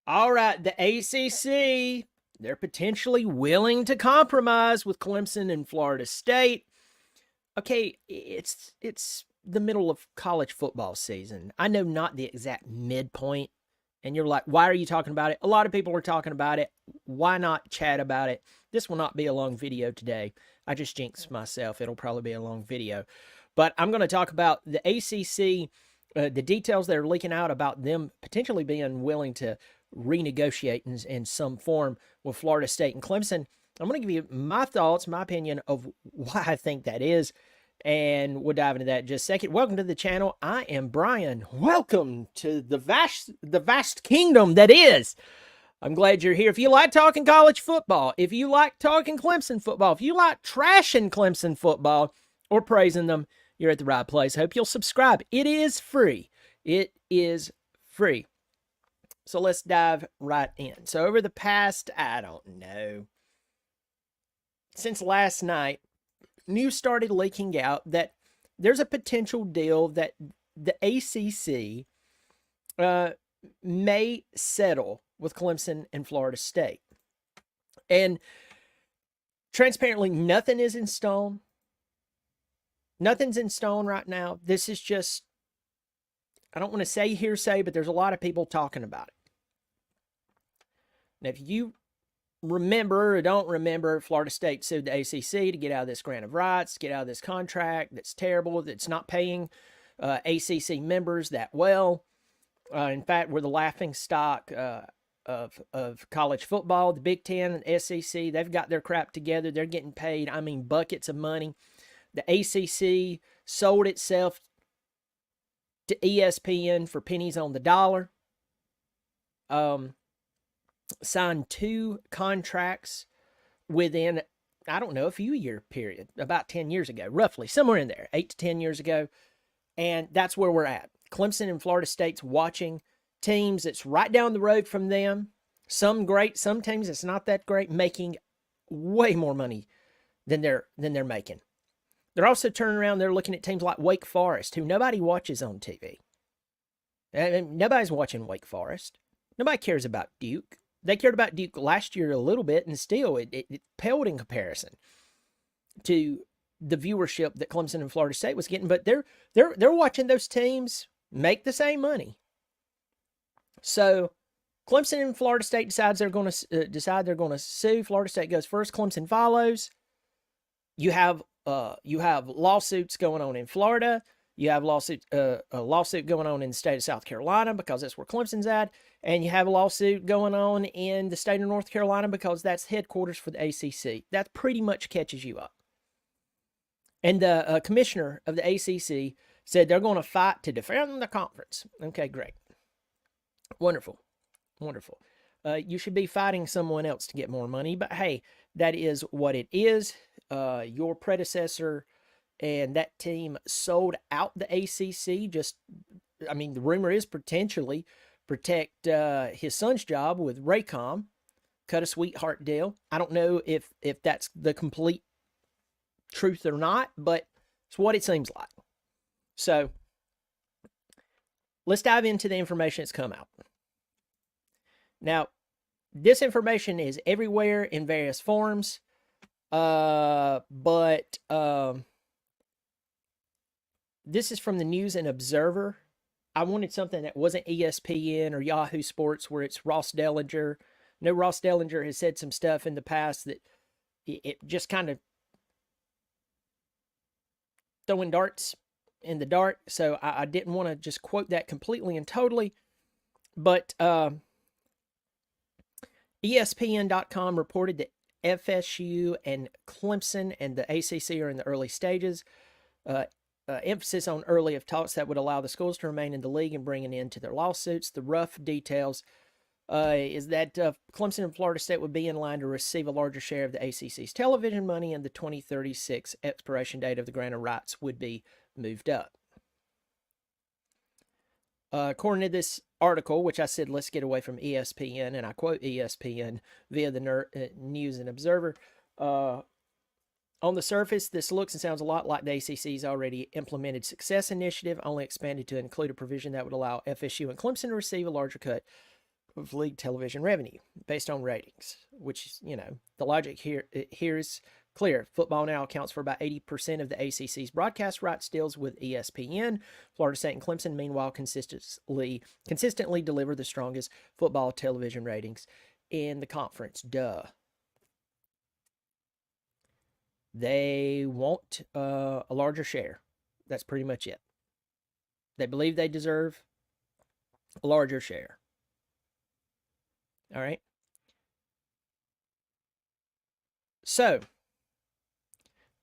All right, the ACC, they're potentially willing to compromise with Clemson and Florida State. Okay, it's the middle of college football season. I know not the exact midpoint, and you're like, why are you talking about it? A lot of people are talking about it. Why not chat about it? This will not be a long video today. I just jinxed myself. It'll probably be a long video. But I'm going to talk about the ACC, the details that are leaking out about them potentially being willing to renegotiate in some form with Florida State and Clemson. I'm going to give you my thoughts, my opinion of why I think that is, and we'll dive into that in just a second. Welcome to the channel. I am Brian. Welcome to the vast kingdom that is. I'm glad you're here. If you like talking college football, if you like talking Clemson football, if you like trashing Clemson football or praising them, you're at the right place. Hope you'll subscribe. It is free. It is free. So let's dive right in. So over the past, I don't know, since last night, news started leaking out that there's a potential deal that the ACC may settle with Clemson and Florida State. And transparently, nothing is in stone. Nothing's in stone right now. This is just, I don't want to say hearsay, but there's a lot of people talking about it. Now, if you remember or don't remember, Florida State sued the ACC to get out of this grant of rights, get out of this contract that's terrible, that's not paying ACC members that well. In fact, we're the laughing stock of college football. The Big Ten and SEC, they've got their crap together. They're getting paid, buckets of money. The ACC sold itself to ESPN for pennies on the dollar. Signed 2 contracts within, I don't know, a few year period, about 10 years ago, roughly, somewhere in there, 8 to 10 years ago. And that's where we're at. Clemson and Florida State's watching teams that's right down the road from them. Some great, some teams that's not that great, making way more money than they're making. They're also turning around, they're looking at teams like Wake Forest, who nobody watches on TV. Nobody's watching Wake Forest. Nobody cares about Duke. They cared about Duke last year a little bit, and still it paled in comparison to the viewership that Clemson and Florida State was getting. But they're watching those teams make the same money. So Clemson and Florida State decide they're going to sue. Florida State goes first. Clemson follows. You have lawsuits going on in Florida. You have a lawsuit going on in the state of South Carolina because that's where Clemson's at. And you have a lawsuit going on in the state of North Carolina because that's headquarters for the ACC. That pretty much catches you up. And the commissioner of the ACC said they're going to fight to defend the conference. Okay, great. Wonderful. Wonderful. You should be fighting someone else to get more money. But hey, that is what it is. Your predecessor and that team sold out the ACC. The rumor is potentially protect his son's job with Raycom, cut a sweetheart deal. I don't know if that's the complete truth or not, but it's what it seems like. So let's dive into the information that's come out. Now, this information is everywhere in various forms, but this is from the News and Observer. I wanted something that wasn't ESPN or Yahoo Sports where it's Ross Dellinger. No, Ross Dellinger has said some stuff in the past that it just kind of throwing darts in the dark. So I didn't want to just quote that completely and totally. But ESPN.com reported that FSU and Clemson and the ACC are in the early stages. Emphasis on early of talks that would allow the schools to remain in the league and bring an end to their lawsuits. The rough details is that Clemson and Florida State would be in line to receive a larger share of the ACC's television money, and the 2036 expiration date of the grant of rights would be moved up. According to this article, which I said let's get away from ESPN, and I quote ESPN via the News and Observer, on the surface, this looks and sounds a lot like the ACC's already implemented success initiative, only expanded to include a provision that would allow FSU and Clemson to receive a larger cut of league television revenue based on ratings, which is, the logic here is clear. Football now accounts for about 80% of the ACC's broadcast rights deals with ESPN. Florida State and Clemson, meanwhile, consistently deliver the strongest football television ratings in the conference. Duh. They want a larger share. That's pretty much it. They believe they deserve a larger share. All right. So,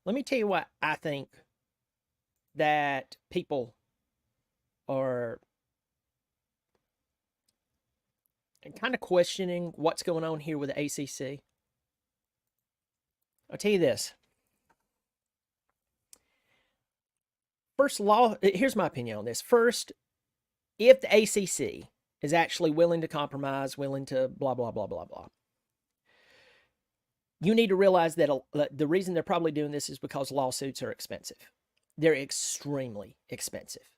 let me tell you what I think that people are kind of questioning what's going on here with the ACC. I'll tell you this. First, here's my opinion on this. First, if the ACC is actually willing to compromise, willing to blah, blah, blah, blah, blah, you need to realize that the reason they're probably doing this is because lawsuits are expensive. They're extremely expensive.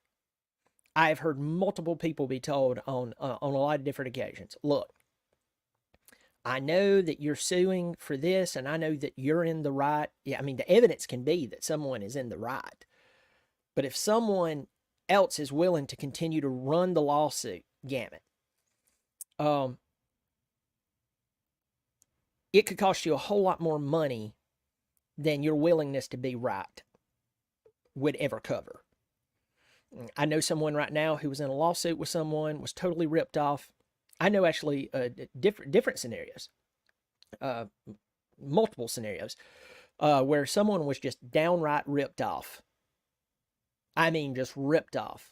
I've heard multiple people be told on a lot of different occasions, look, I know that you're suing for this, and I know that you're in the right. Yeah, I mean, the evidence can be that someone is in the right. But if someone else is willing to continue to run the lawsuit gamut, it could cost you a whole lot more money than your willingness to be right would ever cover. I know someone right now who was in a lawsuit with someone, was totally ripped off. I know actually different scenarios, multiple scenarios, where someone was just downright ripped off. I mean, just ripped off.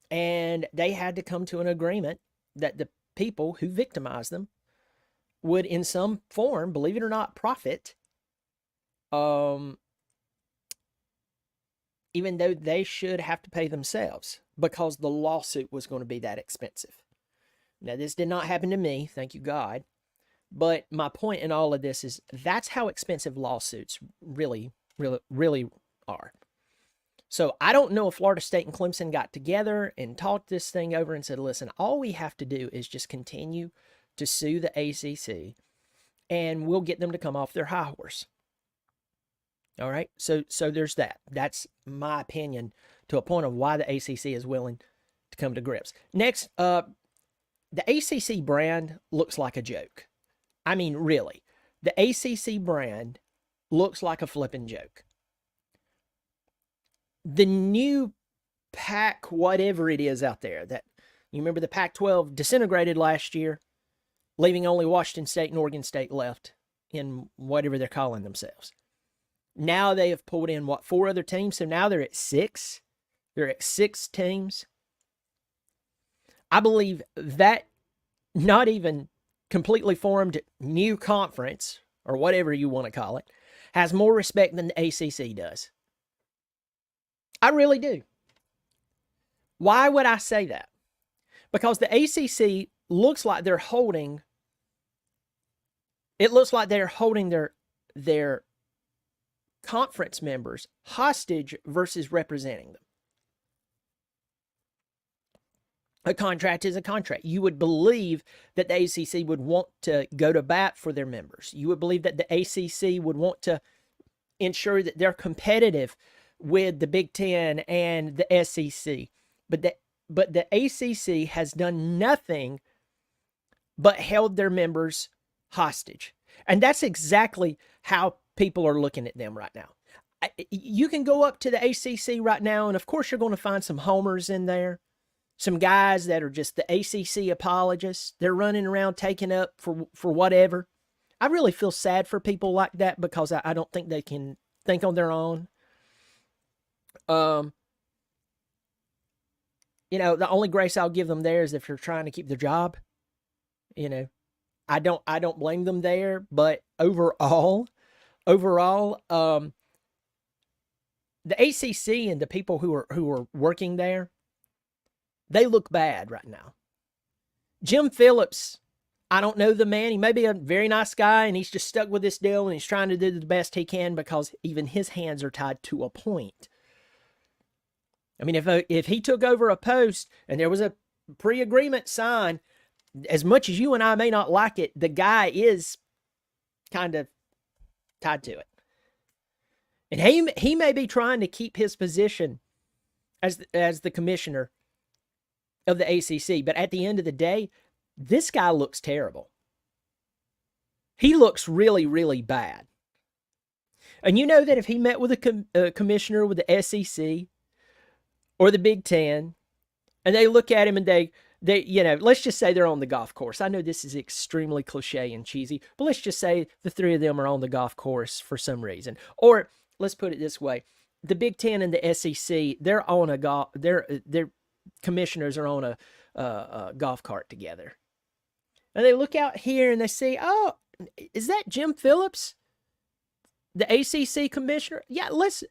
And they had to come to an agreement that the people who victimized them would, in some form, believe it or not, profit, even though they should have to pay themselves because the lawsuit was going to be that expensive. Now, this did not happen to me, thank you God. But my point in all of this is that's how expensive lawsuits really, really, really are. So I don't know if Florida State and Clemson got together and talked this thing over and said, listen, all we have to do is just continue to sue the ACC and we'll get them to come off their high horse. All right. So there's that. That's my opinion to a point of why the ACC is willing to come to grips. Next, the ACC brand looks like a joke. I mean, really, the ACC brand looks like a flipping joke. The new Pac, whatever it is out there, that you remember the Pac-12 disintegrated last year, leaving only Washington State and Oregon State left in whatever they're calling themselves. Now they have pulled in, 4 other teams? So now they're at 6. They're at 6 teams. I believe that not even completely formed new conference, or whatever you want to call it, has more respect than the ACC does. I really do. Why would I say that? Because the ACC looks like they're holding their conference members hostage versus representing them. A contract is a contract. You would believe that the ACC would want to go to bat for their members. You would believe that the ACC would want to ensure that they're competitive with the Big Ten and the SEC. But the ACC has done nothing but held their members hostage. And that's exactly how people are looking at them right now. You can go up to the ACC right now, and of course you're going to find some homers in there. Some guys that are just the ACC apologists. They're running around taking up for whatever. I really feel sad for people like that because I don't think they can think on their own. The only grace I'll give them there is if you're trying to keep their job. I don't blame them there, but overall, the ACC and the people who are working there, they look bad right now. Jim Phillips, I don't know the man. He may be a very nice guy, and he's just stuck with this deal, and he's trying to do the best he can because even his hands are tied to a point. I mean, if he took over a post and there was a pre-agreement signed, as much as you and I may not like it, the guy is kind of tied to it. And he may be trying to keep his position as the commissioner of the ACC, but at the end of the day, this guy looks terrible. He looks really, really bad. And you know that if he met with a commissioner with the SEC or the Big Ten, and they look at him and they let's just say they're on the golf course. I know this is extremely cliche and cheesy, but let's just say the three of them are on the golf course for some reason. Or let's put it this way: the Big Ten and the SEC, they're on a their commissioners are on a golf cart together, and they look out here and they say, "Oh, is that Jim Phillips, the ACC commissioner? Yeah, let's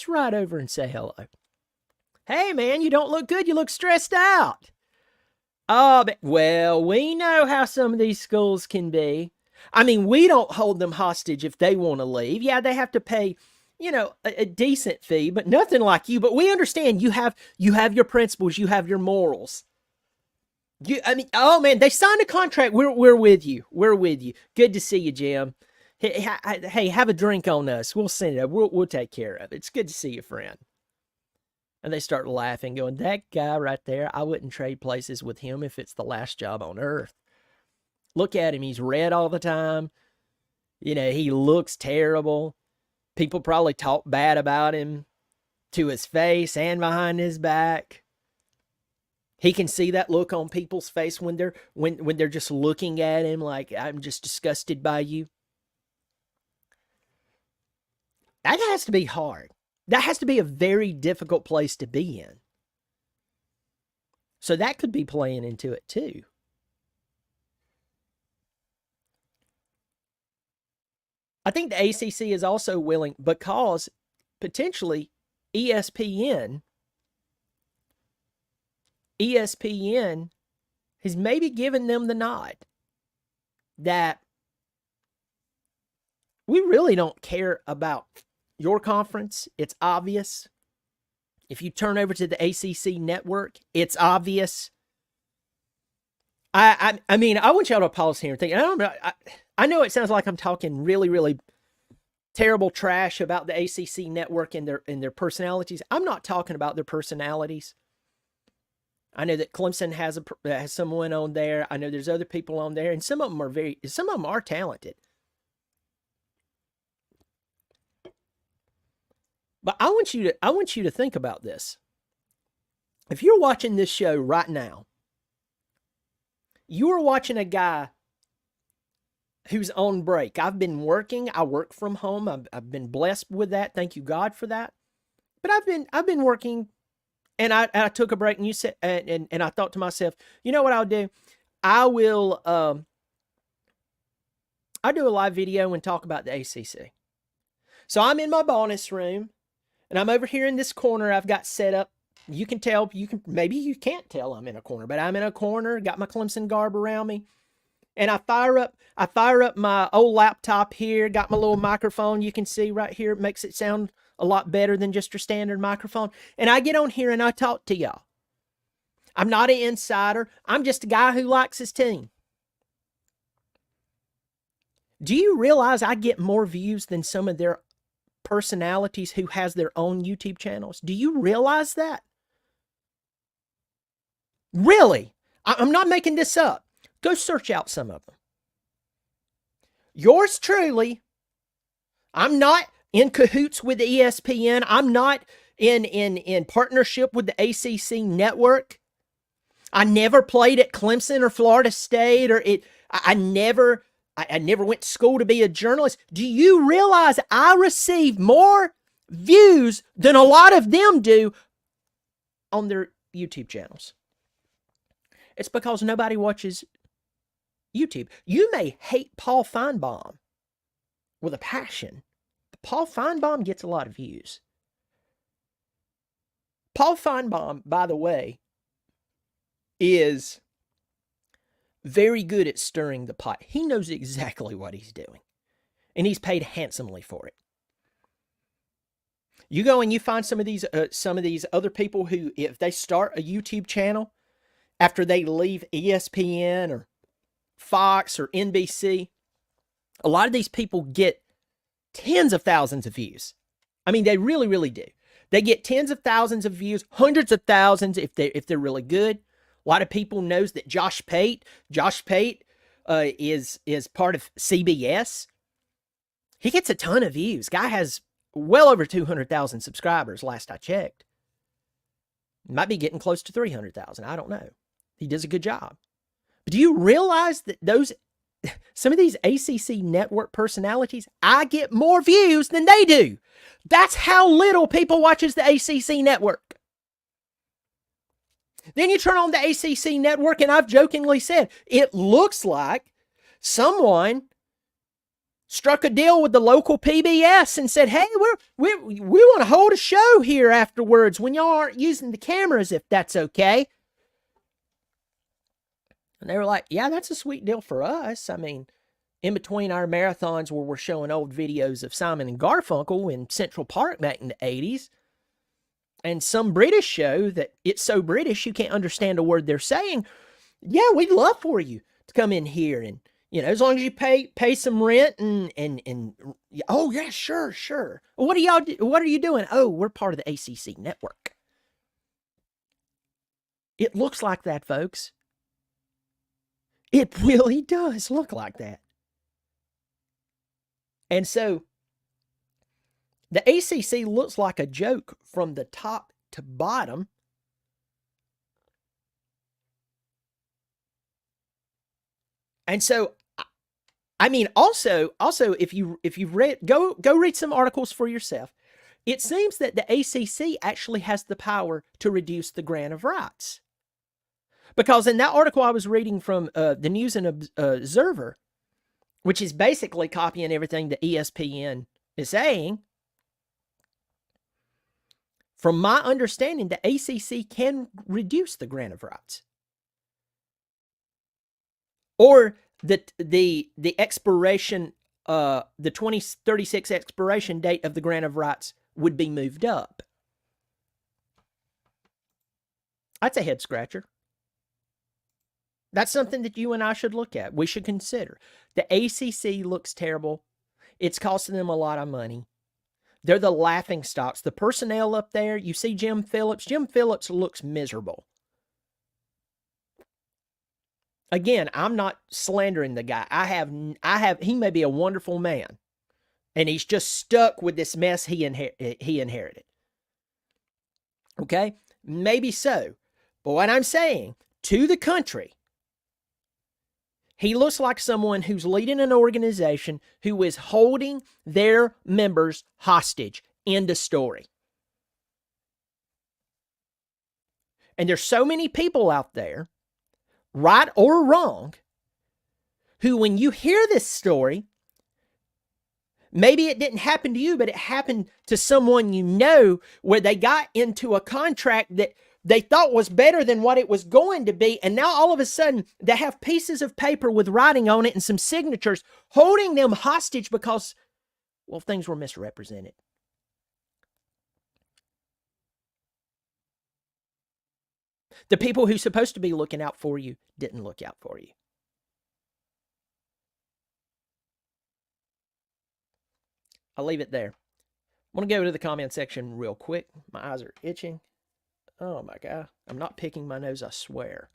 ride over and say hello. Hey, man, you don't look good. You look stressed out." Oh, well, we know how some of these schools can be. I mean, we don't hold them hostage if they want to leave. Yeah, they have to pay, a decent fee, but nothing like you. But we understand you have your principles, you have your morals. Oh man, they signed a contract. We're with you. We're with you. Good to see you, Jim. Hey, have a drink on us. We'll send it up. We'll take care of it. It's good to see you, friend. And they start laughing, going, that guy right there, I wouldn't trade places with him if it's the last job on earth. Look at him. He's red all the time. He looks terrible. People probably talk bad about him to his face and behind his back. He can see that look on people's face when they're just looking at him like, I'm just disgusted by you. That has to be hard. That has to be a very difficult place to be in. So that could be playing into it too. I think the ACC is also willing, because potentially ESPN has maybe given them the nod that we really don't care about your conference. It's obvious. If you turn over to the ACC Network, it's obvious. I mean, I want y'all to pause here and think. I know it sounds like I'm talking really, really terrible trash about the ACC Network and their personalities. I'm not talking about their personalities. I know that Clemson has someone on there. I know there's other people on there, and some of them are talented. But I want you to think about this. If you're watching this show right now, you are watching a guy who's on break. I've been working. I work from home. I've been blessed with that. Thank you, God, for that. But I've been working, and I took a break, and you said, and I thought to myself, you know what I'll do? I'll do a live video and talk about the ACC. So I'm in my bonus room. And I'm over here in this corner I've got set up. You can tell, maybe you can't tell I'm in a corner, but I'm in a corner, got my Clemson garb around me. And I fire up my old laptop here, got my little microphone. You can see right here, it makes it sound a lot better than just your standard microphone. And I get on here and I talk to y'all. I'm not an insider. I'm just a guy who likes his team. Do you realize I get more views than some of their personalities who has their own YouTube channels? Do you realize that? Really? I'm not making this up. Go search out some of them. Yours truly. I'm not in cahoots with the ESPN. I'm not in partnership with the ACC Network. I never played at Clemson or Florida State, I never went to school to be a journalist. Do you realize I receive more views than a lot of them do on their YouTube channels? It's because nobody watches YouTube. You may hate Paul Feinbaum with a passion, but Paul Feinbaum gets a lot of views. Paul Feinbaum, by the way, is very good at stirring the pot. He knows exactly what he's doing, and he's paid handsomely for it. You go and you find some of these other people who, if they start a YouTube channel, after they leave ESPN or Fox or NBC, a lot of these people get tens of thousands of views. I mean, they really, really do. They get tens of thousands of views, hundreds of thousands if they're really good. A lot of people knows that Josh Pate is part of CBS. He gets a ton of views. Guy has well over 200,000 subscribers last I checked. Might be getting close to 300,000. I don't know. He does a good job. But do you realize that some of these ACC Network personalities, I get more views than they do? That's how little people watches the ACC Network. Then you turn on the ACC Network, and I've jokingly said, it looks like someone struck a deal with the local PBS and said, hey, we want to hold a show here afterwards when y'all aren't using the cameras, if that's okay. And they were like, yeah, that's a sweet deal for us. I mean, in between our marathons where we're showing old videos of Simon and Garfunkel in Central Park back in the 80s, and some British show that it's so British you can't understand a word they're saying, yeah, we'd love for you to come in here and, you know, as long as you pay some rent and oh yeah, sure. What are you doing? Oh, we're part of the ACC Network. It looks like that, folks. It really does look like that. And so the ACC looks like a joke from the top to bottom. And so, I mean, also, if you've read, go read some articles for yourself. It seems that the ACC actually has the power to reduce the grant of rights. Because in that article I was reading from the News and Observer, which is basically copying everything that ESPN is saying, from my understanding, the ACC can reduce the grant of rights. Or the expiration, the 2036 expiration date of the grant of rights would be moved up. That's a head scratcher. That's something that you and I should look at. We should consider. The ACC looks terrible. It's costing them a lot of money. They're the laughing stocks. The personnel up there, you see Jim Phillips. Jim Phillips looks miserable. Again, I'm not slandering the guy. He may be a wonderful man, and he's just stuck with this mess he inherited. Okay? Maybe so. But what I'm saying, to the country, he looks like someone who's leading an organization who is holding their members hostage. End of story. And there's so many people out there, right or wrong, who when you hear this story, maybe it didn't happen to you, but it happened to someone you know, where they got into a contract that they thought was better than what it was going to be. And now all of a sudden they have pieces of paper with writing on it and some signatures holding them hostage because, well, things were misrepresented. The people who's supposed to be looking out for you didn't look out for you. I'll leave it there. I'm going to go to the comment section real quick. My eyes are itching. Oh my God. I'm not picking my nose, I swear.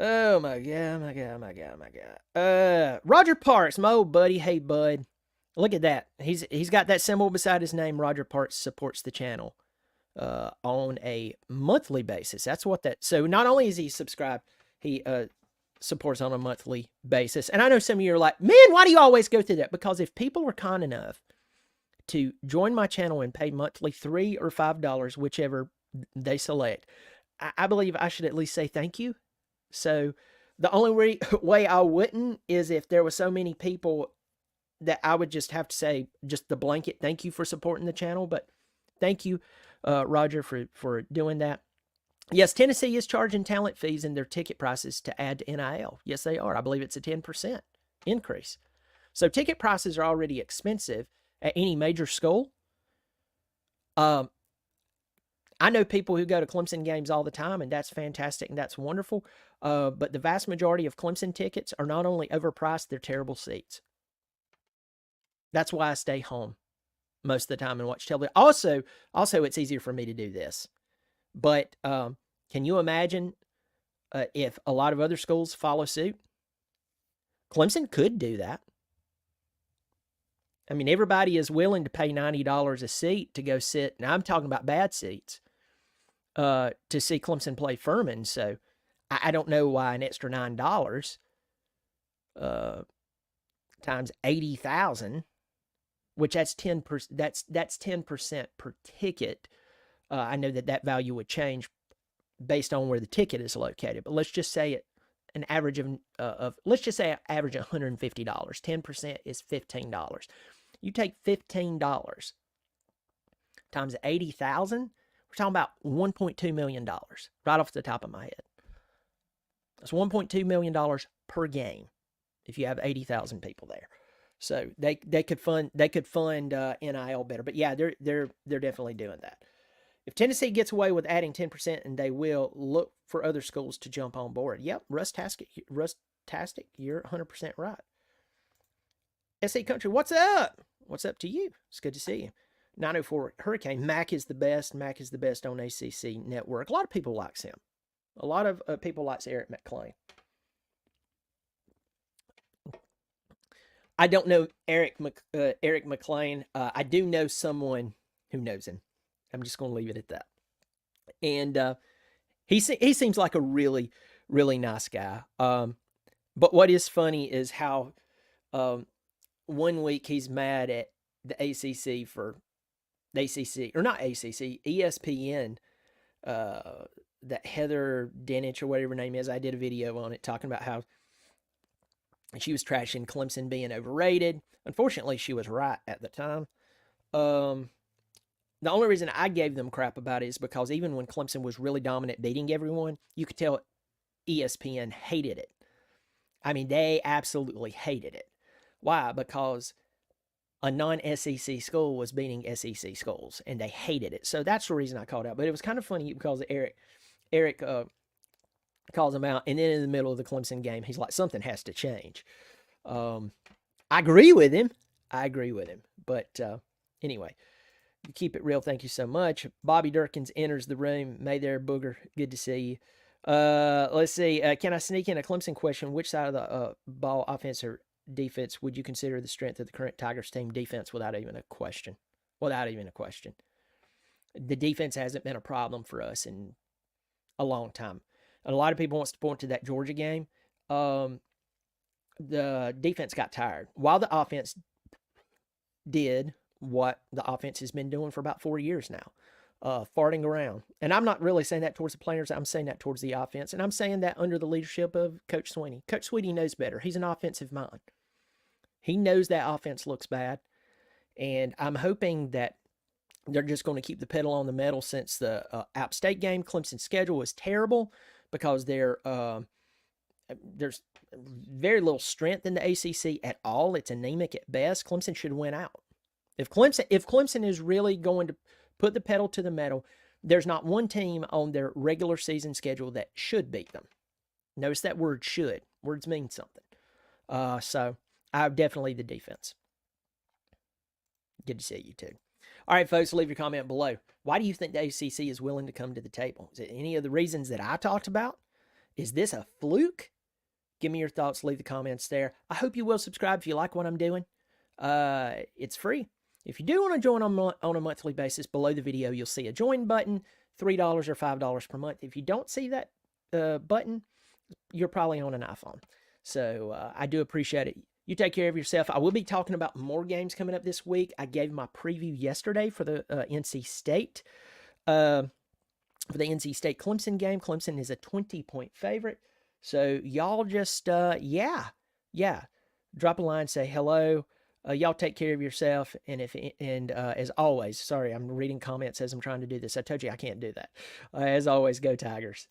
Oh my God. Roger Parks, my old buddy. Hey, bud. Look at that. He's got that symbol beside his name. Roger Parks supports the channel on a monthly basis. That's what that. So not only is he subscribed, he supports on a monthly basis. And I know some of you are like, man, why do you always go through that? Because if people are kind enough to join my channel and pay monthly $3 or $5, whichever they select, I believe I should at least say thank you. So the only way I wouldn't is if there were so many people that I would just have to say just the blanket thank you for supporting the channel. But thank you, Roger, for doing that. Yes, Tennessee is charging talent fees in their ticket prices to add to NIL. Yes, they are. I believe it's a 10% increase. So ticket prices are already expensive at any major school. I'm I know people who go to Clemson games all the time, and that's fantastic and that's wonderful. But the vast majority of Clemson tickets are not only overpriced, they're terrible seats. That's why I stay home most of the time and watch television. Also, it's easier for me to do this. But can you imagine if a lot of other schools follow suit? Clemson could do that. I mean, everybody is willing to pay $90 a seat to go sit. Now, I'm talking about bad seats to see Clemson play Furman. So I don't know why an extra $9 times 80,000, which that's 10%. That's 10% per ticket. I know that value would change based on where the ticket is located, but let's just say an average of let's just say an average of $150. 10% is $15. You take $15 times 80,000, we're talking about $1.2 million right off the top of my head. That's $1.2 million per game if you have 80,000 people there. So they could fund NIL better. But yeah, they're definitely doing that. If Tennessee gets away with adding 10%, and they will, look for other schools to jump on board. Yep, Rustastic, you're 100% right. SC Country, what's up? What's up to you? It's good to see you. 904 Hurricane, Mac is the best. Mac is the best on ACC Network. A lot of people likes him. A lot of people likes Eric McClain. I don't know Eric McClain. I do know someone who knows him. I'm just going to leave it at that. And he seems like a really, really nice guy. But what is funny is how 1 week he's mad at the ACC for the ACC, or not ACC, ESPN, that Heather Dinich or whatever her name is. I did a video on it talking about how she was trashing Clemson being overrated. Unfortunately, she was right at the time. The only reason I gave them crap about it is because even when Clemson was really dominant, beating everyone, you could tell ESPN hated it. I mean, they absolutely hated it. Why? Because a non-SEC school was beating SEC schools, and they hated it. So that's the reason I called out. But it was kind of funny because Eric calls him out, and then in the middle of the Clemson game, he's like, something has to change. I agree with him. But anyway, you keep it real. Thank you so much. Bobby Durkins enters the room. May there, Booger. Good to see you. Let's see. Can I sneak in a Clemson question? Which side of the ball, offense or defense, would you consider the strength of the current Tigers team defense without even a question? The defense hasn't been a problem for us in a long time. And a lot of people wants to point to that Georgia game. The defense got tired. While the offense did what the offense has been doing for about 4 years now, farting around. And I'm not really saying that towards the players. I'm saying that towards the offense. And I'm saying that under the leadership of Coach Sweeney. Coach Sweeney knows better. He's an offensive mind. He knows that offense looks bad. And I'm hoping that they're just going to keep the pedal on the metal since the App State game. Clemson's schedule was terrible because there's very little strength in the ACC at all. It's anemic at best. Clemson should win out. If Clemson is really going to put the pedal to the metal, there's not one team on their regular season schedule that should beat them. Notice that word should. Words mean something. So I'm definitely the defense. Good to see you too. All right, folks, leave your comment below. Why do you think the ACC is willing to come to the table? Is it any of the reasons that I talked about? Is this a fluke? Give me your thoughts. Leave the comments there. I hope you will subscribe if you like what I'm doing. It's free. If you do want to join on a monthly basis, below the video, you'll see a join button, $3 or $5 per month. If you don't see that button, you're probably on an iPhone. So I do appreciate it. You take care of yourself. I will be talking about more games coming up this week. I gave my preview yesterday for the NC State. For the NC State Clemson game. Clemson is a 20-point favorite. So y'all just, drop a line, say hello. Y'all take care of yourself, and as always, sorry, I'm reading comments as I'm trying to do this. I told you I can't do that. As always, go Tigers.